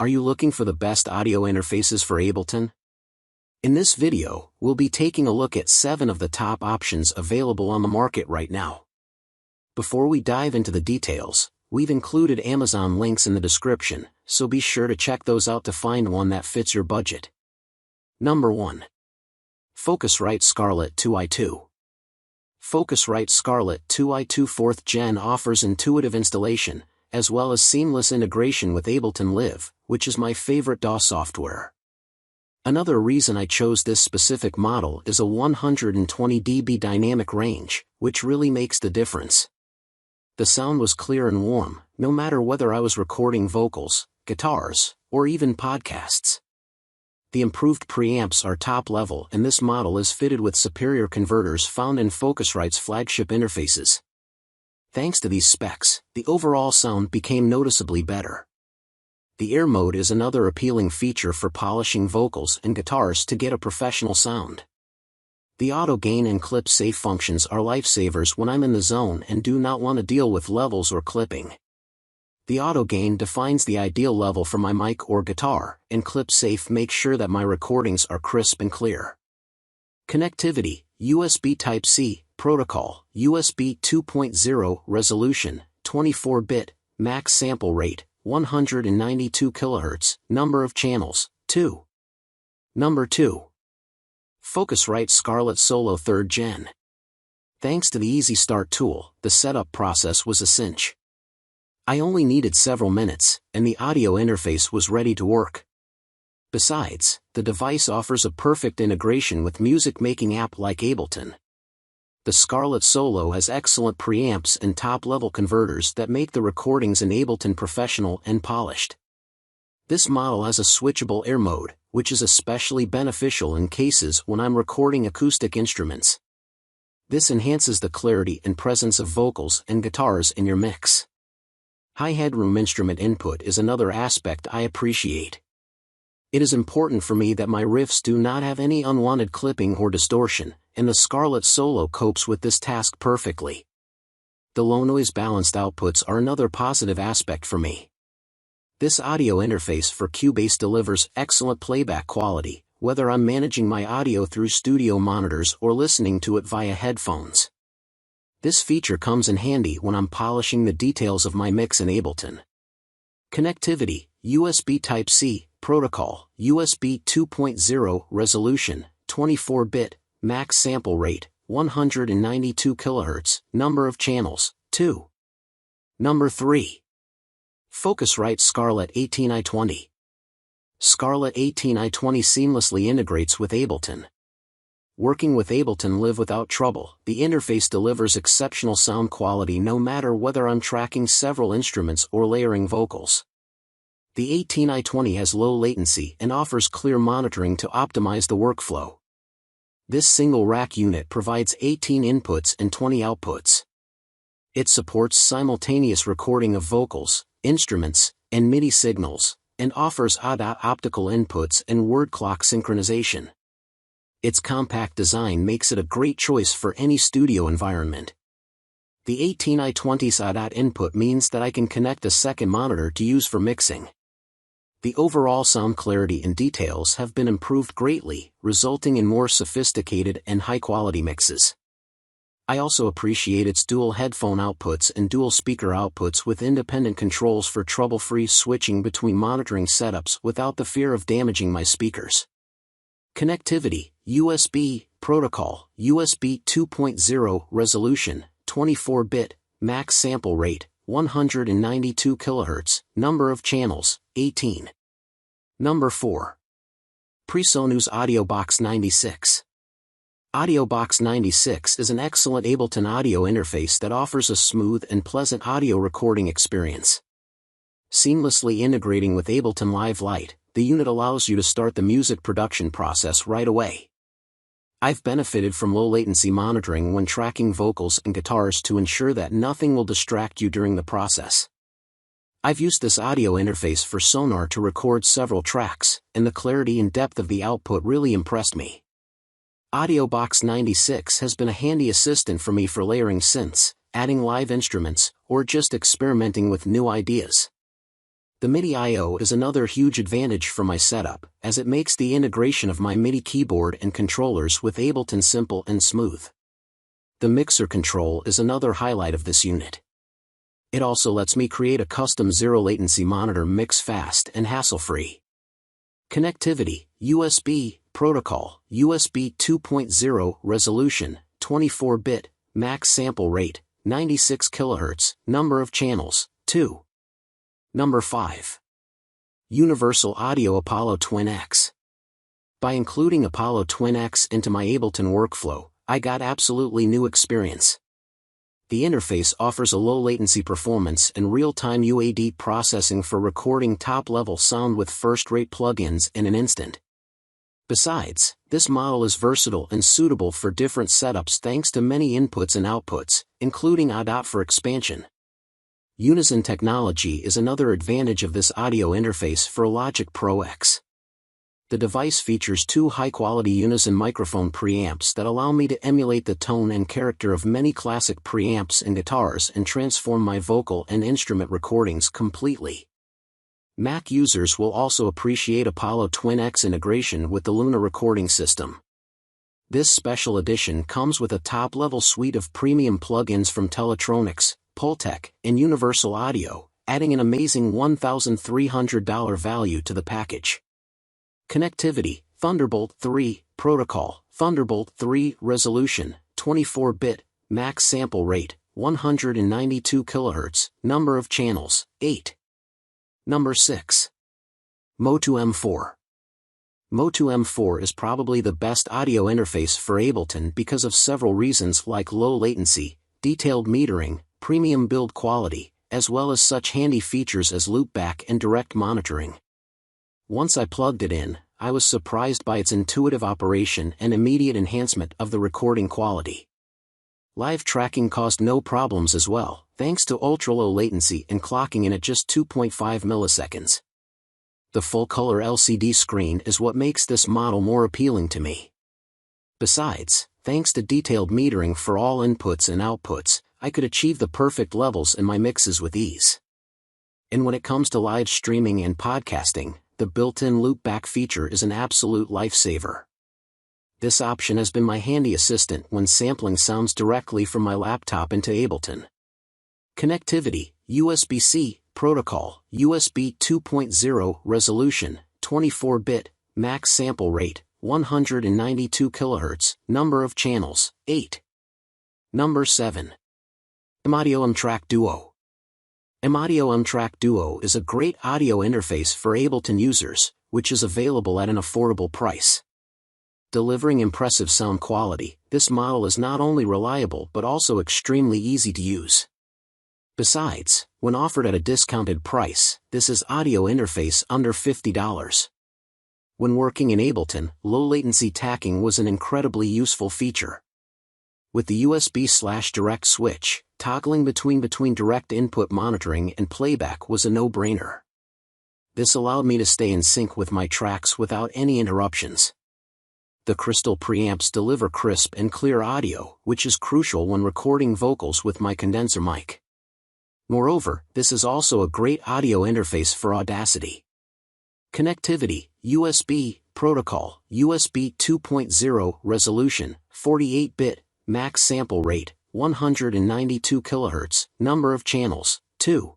Are you looking for the best audio interfaces for Ableton? In this video, we'll be taking a look at 7 of the top options available on the market right now. Before we dive into the details, we've included Amazon links in the description, so be sure to check those out to find one that fits your budget. Number 1. Focusrite Scarlett 2i2. Focusrite Scarlett 2i2 4th Gen offers intuitive installation, as well as seamless integration with Ableton Live, which is my favorite DAW software. Another reason I chose this specific model is a 120 dB dynamic range, which really makes the difference. The sound was clear and warm, no matter whether I was recording vocals, guitars, or even podcasts. The improved preamps are top level, and this model is fitted with superior converters found in Focusrite's flagship interfaces. Thanks to these specs, the overall sound became noticeably better. The air mode is another appealing feature for polishing vocals and guitars to get a professional sound. The auto gain and clip safe functions are lifesavers when I'm in the zone and do not want to deal with levels or clipping. The auto gain defines the ideal level for my mic or guitar, and clip safe makes sure that my recordings are crisp and clear. Connectivity: USB Type-C, protocol, USB 2.0, resolution, 24-bit, max sample rate, 192 kHz, number of channels, 2. Number 2. Focusrite Scarlett Solo 3rd Gen. Thanks to the Easy Start tool, the setup process was a cinch. I only needed several minutes, and the audio interface was ready to work. Besides, the device offers a perfect integration with music-making app like Ableton. The Scarlett Solo has excellent preamps and top-level converters that make the recordings in Ableton professional and polished. This model has a switchable air mode, which is especially beneficial in cases when I'm recording acoustic instruments. This enhances the clarity and presence of vocals and guitars in your mix. High headroom instrument input is another aspect I appreciate. It is important for me that my riffs do not have any unwanted clipping or distortion, and the Scarlett Solo copes with this task perfectly. The low noise balanced outputs are another positive aspect for me. This audio interface for Cubase delivers excellent playback quality, whether I'm managing my audio through studio monitors or listening to it via headphones. This feature comes in handy when I'm polishing the details of my mix in Ableton. Connectivity: USB Type-C, protocol, USB 2.0, resolution, 24-bit, max sample rate, 192 kHz, number of channels, 2. Number 3. Focusrite Scarlett 18i20. Scarlett 18i20 seamlessly integrates with Ableton. Working with Ableton Live without trouble, the interface delivers exceptional sound quality no matter whether I'm tracking several instruments or layering vocals. The 18i20 has low latency and offers clear monitoring to optimize the workflow. This single rack unit provides 18 inputs and 20 outputs. It supports simultaneous recording of vocals, instruments, and MIDI signals, and offers optical inputs and word clock synchronization. Its compact design makes it a great choice for any studio environment. The 18i20's input means that I can connect a second monitor to use for mixing. The overall sound clarity and details have been improved greatly, resulting in more sophisticated and high-quality mixes. I also appreciate its dual headphone outputs and dual speaker outputs with independent controls for trouble-free switching between monitoring setups without the fear of damaging my speakers. Connectivity: USB, protocol, USB 2.0, resolution, 24-bit, max sample rate, 192 kHz, number of channels, 18. Number 4. PreSonus AudioBox 96. AudioBox 96 is an excellent Ableton audio interface that offers a smooth and pleasant audio recording experience. Seamlessly integrating with Ableton Live Lite, the unit allows you to start the music production process right away. I've benefited from low latency monitoring when tracking vocals and guitars to ensure that nothing will distract you during the process. I've used this audio interface for Sonar to record several tracks, and the clarity and depth of the output really impressed me. AudioBox 96 has been a handy assistant for me for layering synths, adding live instruments, or just experimenting with new ideas. The MIDI I/O is another huge advantage for my setup, as it makes the integration of my MIDI keyboard and controllers with Ableton simple and smooth. The mixer control is another highlight of this unit. It also lets me create a custom zero-latency monitor mix fast and hassle-free. Connectivity, USB, protocol, USB 2.0, resolution, 24-bit, max sample rate, 96 kHz, number of channels, 2. Number 5. Universal Audio Apollo Twinx. By including Apollo Twinx into my Ableton workflow, I got absolutely new experience. The interface offers a low-latency performance and real-time UAD processing for recording top-level sound with first-rate plugins in an instant. Besides, this model is versatile and suitable for different setups thanks to many inputs and outputs, including AIO for expansion. Unison technology is another advantage of this audio interface for Logic Pro X. The device features two high-quality Unison microphone preamps that allow me to emulate the tone and character of many classic preamps and guitars and transform my vocal and instrument recordings completely. Mac users will also appreciate Apollo Twinx integration with the Luna recording system. This special edition comes with a top-level suite of premium plugins from Teletronics, Pultec, and Universal Audio, adding an amazing $1,300 value to the package. Connectivity, Thunderbolt 3, protocol, Thunderbolt 3, resolution, 24-bit, max sample rate, 192 kHz, number of channels, 8. Number 6. Motu M4. Motu M4 is probably the best audio interface for Ableton because of several reasons like low latency, detailed metering, premium build quality, as well as such handy features as loopback and direct monitoring. Once I plugged it in, I was surprised by its intuitive operation and immediate enhancement of the recording quality. Live tracking caused no problems as well, thanks to ultra-low latency and clocking in at just 2.5 milliseconds. The full-color LCD screen is what makes this model more appealing to me. Besides, thanks to detailed metering for all inputs and outputs, I could achieve the perfect levels in my mixes with ease. And when it comes to live streaming and podcasting, the built-in loopback feature is an absolute lifesaver. This option has been my handy assistant when sampling sounds directly from my laptop into Ableton. Connectivity, USB-C, protocol, USB 2.0, resolution, 24-bit, max sample rate, 192 kHz, number of channels, 8. Number 7. AIO Unrack Duo. AIO Unrack Duo is a great audio interface for Ableton users, which is available at an affordable price. Delivering impressive sound quality, this model is not only reliable but also extremely easy to use. Besides, when offered at a discounted price, this is audio interface under $50. When working in Ableton, low-latency tagging was an incredibly useful feature. With the USB/direct switch, toggling between direct input monitoring and playback was a no-brainer. This allowed me to stay in sync with my tracks without any interruptions. The crystal preamps deliver crisp and clear audio, which is crucial when recording vocals with my condenser mic. Moreover, this is also a great audio interface for Audacity. Connectivity, USB, protocol, USB 2.0, resolution, 48-bit, max sample rate, 192 kHz, number of channels, 2.